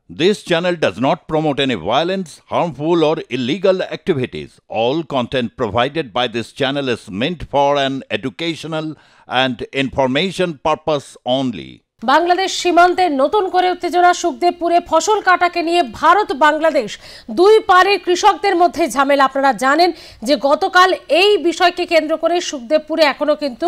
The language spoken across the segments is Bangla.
This channel does not promote any violence, harmful, or illegal activities. All content provided by this channel is meant for an educational and information purpose only. Bangladesh সীমান্তে নতুন করে উত্তেজনা সুখদেবপুরে ফসল কাটাকে নিয়ে ভারত বাংলাদেশ দুই পারের কৃষকদের মধ্যে ঝামেলা। আপনারা জানেন যে গতকাল এই বিষয়কে কেন্দ্র করে সুখদেবপুরে এখনো কিন্তু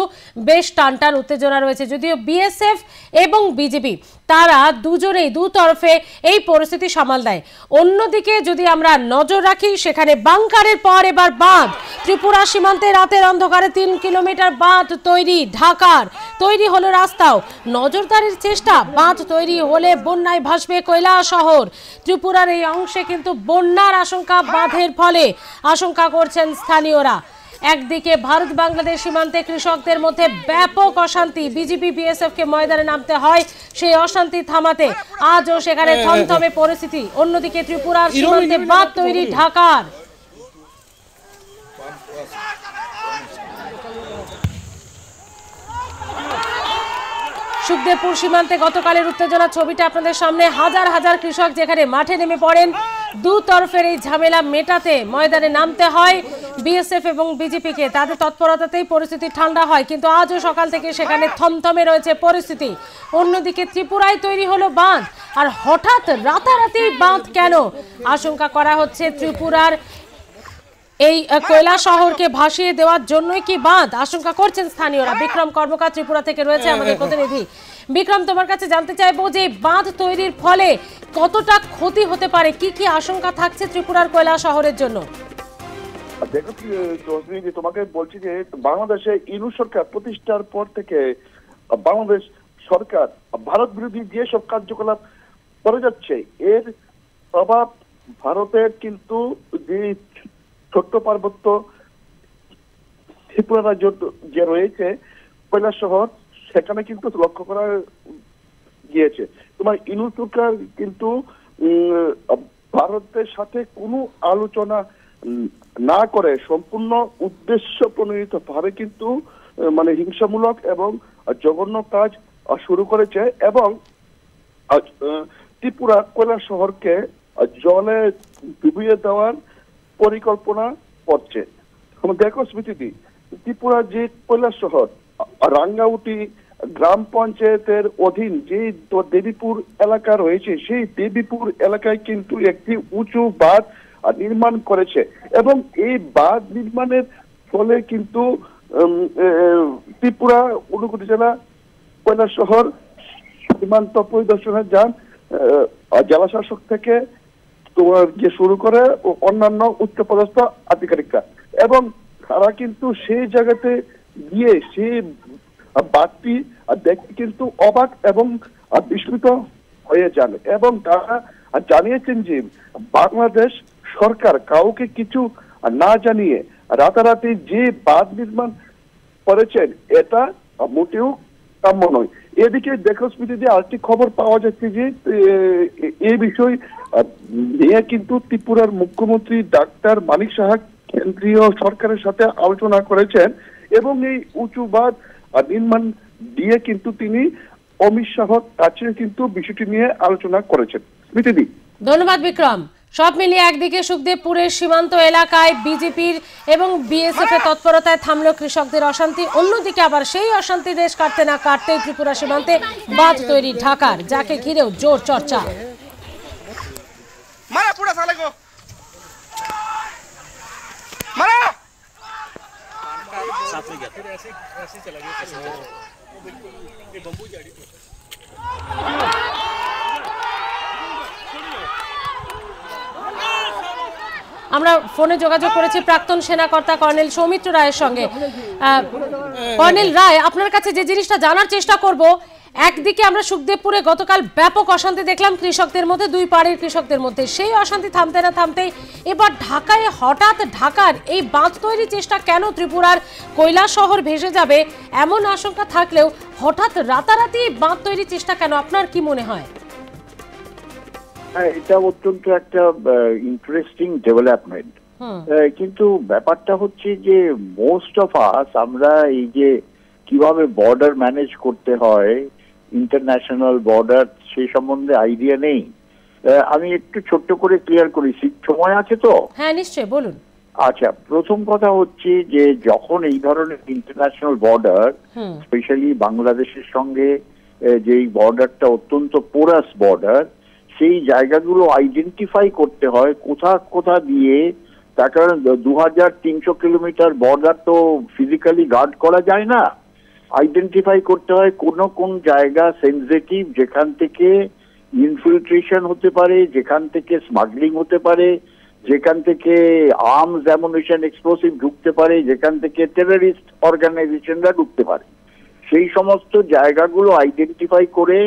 বেশ টানটান উত্তেজনা রয়েছে। যদিও বিএসএফ এবং বিজেপি তারা দুজনেই দুতরফে এই পরিস্থিতি সামাল দেয়। অন্যদিকে যদি আমরা নজর রাখি সেখানে বাংকারের পর এবার বাঁধ। ত্রিপুরা সীমান্তে রাতের অন্ধকারে 3 কিলোমিটার বাঁধ তৈরি। ঢাকার তৈরি হলো রাস্তাও। নজরদারির চেষ্টা। বাঁধ তৈরি হলে বন্যায় ভাসবে কৈলাসহর। ত্রিপুরার এই অংশে কিন্তু বন্যার আশঙ্কা বাঁধের ফলে আশঙ্কা করছেন স্থানীয়রা। একদিকে ভারত বাংলাদেশ সীমান্তে কৃষকদের মধ্যে ব্যাপক অশান্তি। বিজেপি বিএসএফ কে ময়দানে নামতে হয় সেই অশান্তি থামাতে। আজও সেখানে থমথমে পরিস্থিতি। অন্যদিকে ত্রিপুরার সীমান্তে বাঁধ তৈরি ঢাকার। সুখদেবপুর সীমান্তে গতকালের উত্তেজনা ছবিটা আপনাদের সামনে। হাজার হাজার কৃষক যেখানে মাঠে নেমে পড়েন। দুতরফের এই ঝামেলা মেটাতে ময়দানে নামতে হয় বিএসএফ এবং বিজেপিকে। তাদের তৎপরতাতেই পরিস্থিতি ঠান্ডা হয়, কিন্তু আজও সকাল থেকে সেখানে থমথমে রয়েছে পরিস্থিতি। অন্যদিকে ত্রিপুরায় তৈরি হলো বাঁধ, আর হঠাৎ রাতারাতি বাঁধ কেন? আশঙ্কা করা হচ্ছে ত্রিপুরার এই কৈলাসহরকে ভাসিয়ে দেওয়ার জন্যই কি বাঁধ? আশঙ্কা করছেন স্থানীয়রা। বিক্রম কর্মকার ত্রিপুরা থেকে রয়েছে আমাদের প্রতিনিধি। বিক্রম, তোমার কাছে জানতে চাইবো যে বাঁধ তৈরির ফলে কতটা ক্ষতি হতে পারে, কি কি আশঙ্কা থাকছে ত্রিপুরার কৈলাসহরের জন্য? দেখো তোমাকে বলছি যে বাংলাদেশে ইনু সরকার প্রতিষ্ঠার পর থেকে বাংলাদেশ সরকার ভারত বিরোধী যেসব কার্যকলাপ করে যাচ্ছে এর প্রভাব ভারতের কিন্তু যে ছোট্ট পার্বত্য ত্রিপুরা রাজ্য যে রয়েছে কৈলাসহর, সেখানে কিন্তু লক্ষ্য করা গিয়েছে। তোমার ইনু সরকার কিন্তু ভারতের সাথে কোনো আলোচনা না করে সম্পূর্ণ উদ্দেশ্য প্রণোদিত ভাবে কিন্তু মানে হিংসামূলক এবং জঘন্য কাজ শুরু করেছে এবং ত্রিপুরা কৈলাসহরকে জলে ডুবিয়ে দেওয়ার পরিকল্পনা করছে। দেখো স্মৃতি, ত্রিপুরা যে কৈলাসহর রাঙ্গাউটি গ্রাম পঞ্চায়েতের অধীন যে দেবীপুর এলাকা রয়েছে, সেই দেবীপুর এলাকায় কিন্তু একটি উঁচু বাঁধ নির্মাণ করেছে এবং এই বাঁধ নির্মাণের ফলে কিন্তু ত্রিপুরা ঊনকোটি জেলা কৈলাসহর সীমান্ত পরিদর্শনে যান জেলা শাসক থেকে তোমার যে শুরু করে অন্যান্য উচ্চপদস্থ আধিকারিকরা, এবং তারা কিন্তু সেই জায়গাতে গিয়ে সেই বাঁধটি দেখে কিন্তু অবাক এবং বিস্মিত হয়ে যান এবং তারা জানিয়েছেন যে বাংলাদেশ সরকার কাউকে কিছু না জানিয়ে রাতারাতি যে বাঁধ নির্মাণ করেছেন এটা মোটেও কাম্য নয়। এদিকে দেখো স্মৃতি, আরেকটি খবর পাওয়া যাচ্ছে যে এই বিষয় নিয়ে কিন্তু ত্রিপুরার মুখ্যমন্ত্রী ডাক্তার মানিক সাহা কেন্দ্রীয় সরকারের সাথে আলোচনা করেছেন এবং এই উঁচু বাঁধ নির্মাণ দিয়ে কিন্তু তিনি অমিত শাহর কাছে কিন্তু বিষয়টি নিয়ে আলোচনা করেছেন। স্মৃতি, ধন্যবাদ বিক্রম। সব মিলিয়ে একদিকে সুখদেবপুরের সীমান্ত এলাকায় বিজেপির এবং বিএসএফ এর তৎপরতায় থামলো কৃষকদের অশান্তি। অন্যদিকে আবার সেই অশান্তি দেশ কাটতে না কাটতেই ত্রিপুরা সীমান্তে বাঁধ তৈরি ঢাকার, যাকে ঘিরেও জোর চর্চা। আমরা ফোনে যোগাযোগ করেছি প্রাক্তন সেনাকর্তা কর্নেল সৌমিত্র রায়ের সঙ্গে। কর্নেল রায়, আপনার কাছে যে জিনিসটা জানার চেষ্টা করব, একদিকে আমরা সুখদেবপুরে গতকাল ব্যাপক অশান্তি দেখলাম কৃষকদের মধ্যে, দুই পাড়ের কৃষকদের মধ্যে। সেই অশান্তি থামতে না থামতেই এবার ঢাকায় হঠাৎ ঢাকার এই বাঁধ তৈরির চেষ্টা কেন? ত্রিপুরার কৈলাসহর ভেসে যাবে এমন আশঙ্কা থাকলেও হঠাৎ রাতারাতি বাঁধ তৈরির চেষ্টা কেন? আপনার কি মনে হয়? হ্যাঁ, এটা অত্যন্ত একটা ইন্টারেস্টিং ডেভেলপমেন্ট, কিন্তু ব্যাপারটা হচ্ছে যে মোস্ট অফ আস আমরা এই যে কিভাবে বর্ডার ম্যানেজ করতে হয়, ইন্টারন্যাশনাল বর্ডার, সেই সম্বন্ধে আইডিয়া নেই। আমি একটু ছোট্ট করে ক্লিয়ার করি, সময় আছে তো? হ্যাঁ নিশ্চয়ই, বলুন। আচ্ছা, প্রথম কথা হচ্ছে যে যখন এই ধরনের ইন্টারন্যাশনাল বর্ডার, স্পেশালি বাংলাদেশের সঙ্গে যেই বর্ডারটা অত্যন্ত পোরাস বর্ডার, সেই জায়গাগুলো আইডেন্টিফাই করতে হয় কোথা কোথা দিয়ে। তার কারণ 2300 কিলোমিটার বর্ডার তো ফিজিক্যালি গার্ড করা যায় না। আইডেন্টিফাই করতে হয় কোন জায়গা সেনসিটিভ, যেখান থেকে ইনফিল্ট্রেশন হতে পারে, যেখান থেকে স্মাগলিং হতে পারে, যেখান থেকে আর্মস অ্যামুনিশন এক্সপ্লোসিভ ঢুকতে পারে, যেখান থেকে টেররিস্ট অর্গানাইজেশনরা ঢুকতে পারে। সেই সমস্ত জায়গাগুলো আইডেন্টিফাই করে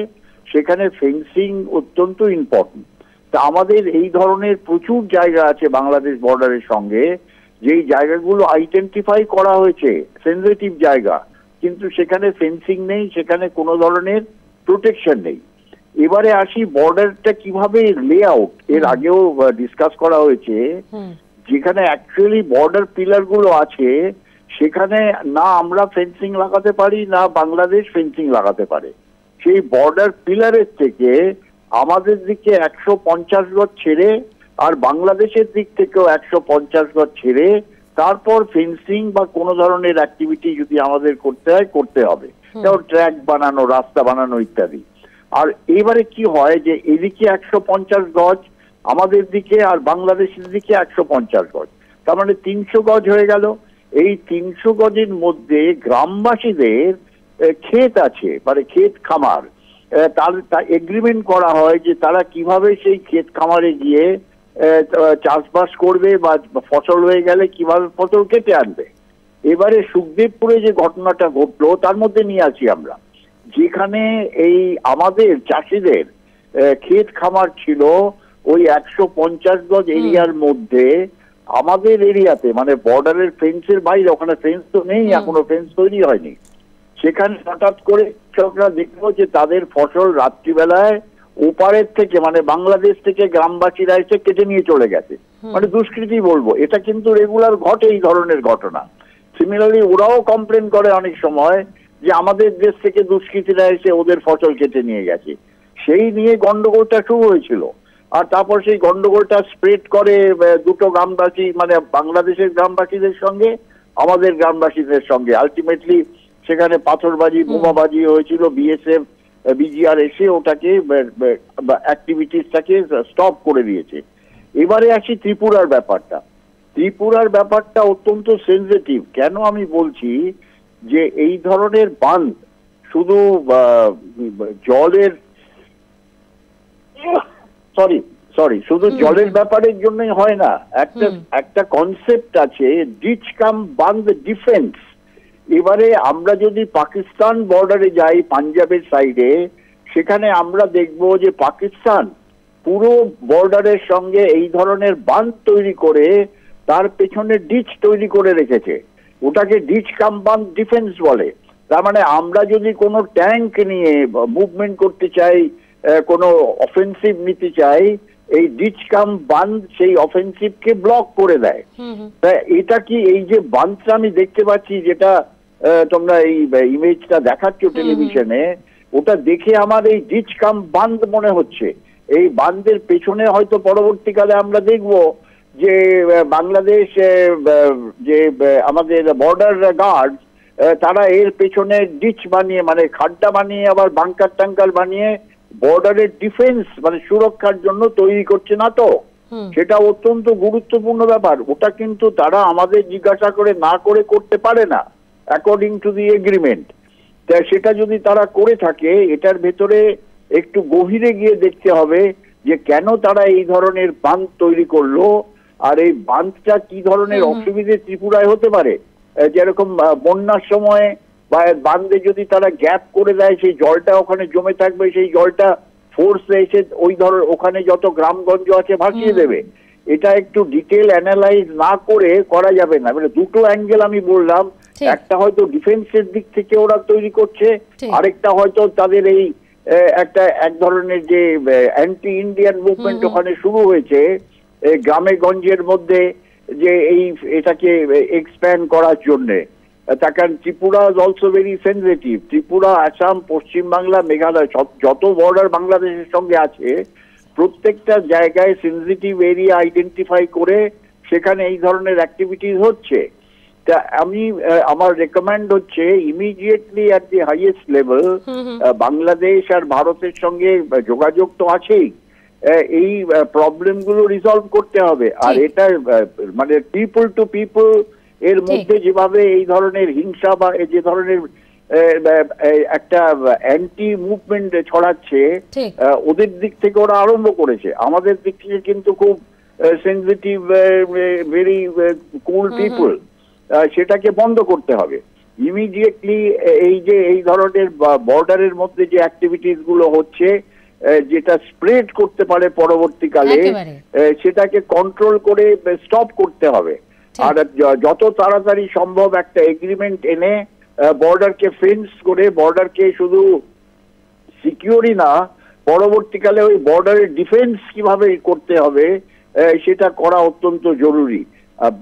সেখানে ফেন্সিং অত্যন্ত ইম্পর্টেন্ট। তা আমাদের এই ধরনের প্রচুর জায়গা আছে বাংলাদেশ বর্ডারের সঙ্গে, যেই জায়গাগুলো আইডেন্টিফাই করা হয়েছে সেনসিটিভ জায়গা, কিন্তু সেখানে ফেন্সিং নেই, সেখানে কোনো ধরনের প্রোটেকশন নেই। এবারে আসি বর্ডারটা কিভাবে লেআউট, এর আগেও ডিসকাস করা হয়েছে। যেখানে অ্যাকচুয়ালি বর্ডার পিলার গুলো আছে সেখানে না আমরা ফেন্সিং লাগাতে পারি, না বাংলাদেশ ফেন্সিং লাগাতে পারে। সেই বর্ডার পিলারের থেকে আমাদের দিকে 150 গজ ছেড়ে আর বাংলাদেশের দিক থেকেও 150 গজ ছেড়ে তারপর ফেন্সিং বা কোনো ধরনের অ্যাক্টিভিটি যদি আমাদের করতে হয় করতে হবে, যেমন ট্র্যাক বানানো, রাস্তা বানানো ইত্যাদি। আর এবারে কি হয় যে এদিকে 150 গজ আমাদের দিকে আর বাংলাদেশের দিকে 150 গজ, তার মানে 300 গজ হয়ে গেল। এই 300 গজের মধ্যে গ্রামবাসীদের ক্ষেত আছে, মানে ক্ষেত খামার, তার এগ্রিমেন্ট করা হয় যে তারা কিভাবে সেই ক্ষেত খামারে গিয়ে চাষবাস করবে বা ফসল হয়ে গেলে কিভাবে ফসল কেটে আনবে। এবারে সুখদেবপুরে যে ঘটনাটা ঘটলো তার মধ্যে নিয়ে আসি আমরা, যেখানে এই আমাদের চাষিদের ক্ষেত খামার ছিল ওই 150 গজ এরিয়ার মধ্যে, আমাদের এরিয়াতে মানে বর্ডারের ফেন্সের বাইরে, ওখানে ফেন্স তো নেই, এখনো ফেন্স তৈরি হয়নি। সেখানে হঠাৎ করে কৃষকরা দেখলো যে তাদের ফসল রাত্রিবেলায় ওপারের থেকে মানে বাংলাদেশ থেকে গ্রামবাসীরা এসে কেটে নিয়ে চলে গেছে। মানে দুষ্কৃতি বলবো, এটা কিন্তু রেগুলার ঘটে এই ধরনের ঘটনা। সিমিলারলি ওরাও কমপ্লেন করে অনেক সময় যে আমাদের দেশ থেকে দুষ্কৃতীরা এসে ওদের ফসল কেটে নিয়ে গেছে। সেই নিয়ে গন্ডগোলটা শুরু হয়েছিল। আর তারপর সেই গন্ডগোলটা স্প্রেড করে দুটো গ্রামবাসী, মানে বাংলাদেশের গ্রামবাসীদের সঙ্গে আমাদের গ্রামবাসীদের সঙ্গে। আলটিমেটলি সেখানে পাথরবাজি, বোমাবাজি হয়েছিল। বিএসএফ, বিজিআর এসে ওটাকে অ্যাক্টিভিটিসটাকে স্টপ করে দিয়েছে। এবারে আসি ত্রিপুরার ব্যাপারটা। ত্রিপুরার ব্যাপারটা অত্যন্ত সেনসিটিভ। কেন আমি বলছি যে এই ধরনের বাঁধ শুধু জলের শুধু জলের ব্যাপারের জন্যই হয় না, একটা কনসেপ্ট আছে ডিচ কাম বাঁধ ডিফেন্স। এবারে আমরা যদি পাকিস্তান বর্ডারে যাই পাঞ্জাবের সাইডে, সেখানে আমরা দেখব যে পাকিস্তান পুরো বর্ডারের সঙ্গে এই ধরনের বাঁধ তৈরি করে তার পেছনে ডিচ তৈরি করে রেখেছে। ওটাকে ডিচ কাম বাঁধ ডিফেন্স বলে। তার মানে আমরা যদি কোনো ট্যাঙ্ক নিয়ে মুভমেন্ট করতে চাই, কোনো অফেন্সিভ নিতে চাই, এই ডিচ কাম বাঁধ সেই অফেন্সিভকে ব্লক করে দেয়। এটা কি এই যে বাঁধটা আমি দেখতে পাচ্ছি, যেটা তোমরা এই ইমেজটা দেখাচ্ছ টেলিভিশনে, ওটা দেখে আমার এই ডিচ কাম বাঁধ মনে হচ্ছে। এই বাঁধের পেছনে হয়তো পরবর্তীকালে আমরা দেখব যে বাংলাদেশ যে আমাদের বর্ডার গার্ড তারা এর পেছনে ডিচ বানিয়ে, মানে খাড্ডা বানিয়ে, আবার বাংকার টাঙ্কার বানিয়ে বর্ডারের ডিফেন্স মানে সুরক্ষার জন্য তৈরি করছে না তো। সেটা অত্যন্ত গুরুত্বপূর্ণ ব্যাপার। ওটা কিন্তু তারা আমাদের জিজ্ঞাসা করে না করে করতে পারে না, অ্যাকর্ডিং টু দি এগ্রিমেন্ট। সেটা যদি তারা করে থাকে, এটার ভেতরে একটু গভীরে গিয়ে দেখতে হবে যে কেন তারা এই ধরনের বাঁধ তৈরি করলো, আর এই বাঁধটা কি ধরনের অসুবিধে ত্রিপুরায় হতে পারে। যেরকম বন্যার সময় বা বাঁধে যদি তারা গ্যাপ করে দেয়, সেই জলটা ওখানে জমে থাকবে, সেই জলটা ফোর্সে এসে ওই ওখানে যত গ্রামগঞ্জ আছে ভাসিয়ে দেবে। এটা একটু ডিটেল অ্যানালাইজ না করে করা যাবে না। মানে দুটো অ্যাঙ্গেল আমি বললাম, একটা হয়তো ডিফেন্সের দিক থেকে ওরা তৈরি করছে, আরেকটা হয়তো তাদের এই এক ধরনের যে অ্যান্টি ইন্ডিয়ান মুভমেন্ট ওখানে শুরু হয়েছে গ্রামে গঞ্জের মধ্যে, যে এটাকে এক্সপ্যান্ড করার জন্যে। তার কারণ Tripura is also very sensitive. Tripura, Assam, Paschimbangla, Meghalaya যত বর্ডার বাংলাদেশের সঙ্গে আছে প্রত্যেকটা জায়গায় সেনসিটিভ এরিয়া আইডেন্টিফাই করে সেখানে এই ধরনের অ্যাক্টিভিটিস হচ্ছে। তা আমি আমার রেকমেন্ড হচ্ছে immediately at the highest level Bangladesh আর ভারতের সঙ্গে যোগাযোগ তো আছেই, এই প্রবলেম গুলো রিজলভ করতে হবে। আর এটা মানে পিপল টু পিপল এর মধ্যে যেভাবে এই ধরনের হিংসা বা যে ধরনের একটা অ্যান্টি মুভমেন্ট ছড়াচ্ছে, ওদের দিক থেকে ওরা আরম্ভ করেছে। আমাদের দিক থেকে কিন্তু খুব সেনসিটিভ, ভেরি কুল পিপল, সেটাকে বন্ধ করতে হবে ইমিডিয়েটলি। এই যে এই ধরনের বর্ডারের মধ্যে যে অ্যাক্টিভিটিস গুলো হচ্ছে, যেটা স্প্রেড করতে পারে পরবর্তীকালে, সেটাকে কন্ট্রোল করে স্টপ করতে হবে। আর যত তাড়াতাড়ি সম্ভব একটা এগ্রিমেন্ট এনে বর্ডারকে ফেন্স করে, বর্ডারকে শুধু সিকিউরই না, পরবর্তীকালে ওই বর্ডারের ডিফেন্স কিভাবে করতে হবে সেটা করা অত্যন্ত জরুরি।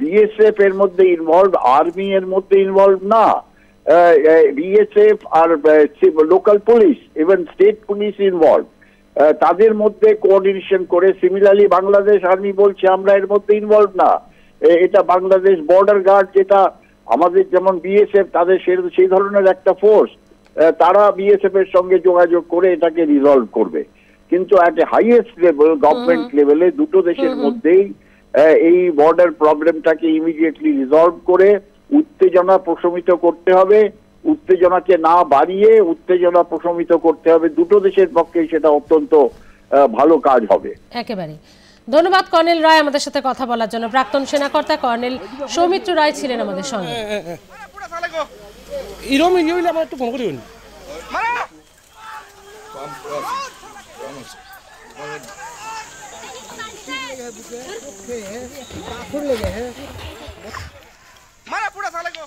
বিএসএফ এর মধ্যে ইনভলভ, আর্মি এর মধ্যে ইনভলভ না, বিএসএফ আর local police, even state police involve, তাদের মধ্যে কোঅর্ডিনেশন করে। সিমিলারলি বাংলাদেশ আর্মি বলছে আমরা এর মধ্যে ইনভলভ না, এটা বাংলাদেশ বর্ডার গার্ড, যেটা আমাদের যেমন বিএসএফ, তাদের সেই ধরনের একটা ফোর্স, তারা বিএসএফ এর সঙ্গে যোগাযোগ করে এটাকে রিজলভ করবে। কিন্তু at a highest level, government লেভেলে দুটো দেশের মধ্যেই এই বর্ডার প্রবলেমটাকে ইমিডিয়েটলি রিজলভ করে উত্তেজনা প্রশমিত করতে হবে। উত্তেজনাকে না বাড়িয়ে উত্তেজনা প্রশমিত করতে হবে। দুটো দেশের পক্ষে সেটা অত্যন্ত ভালো কাজ হবে। একেবারে ধন্যবাদ কর্নেল রায় আমাদের সাথে কথা বলার জন্য। প্রাক্তন সেনাকর্তা কর্নেল সৌমিত্র রায় ছিলেন আমাদের সঙ্গে। মারা পুরা সালে গো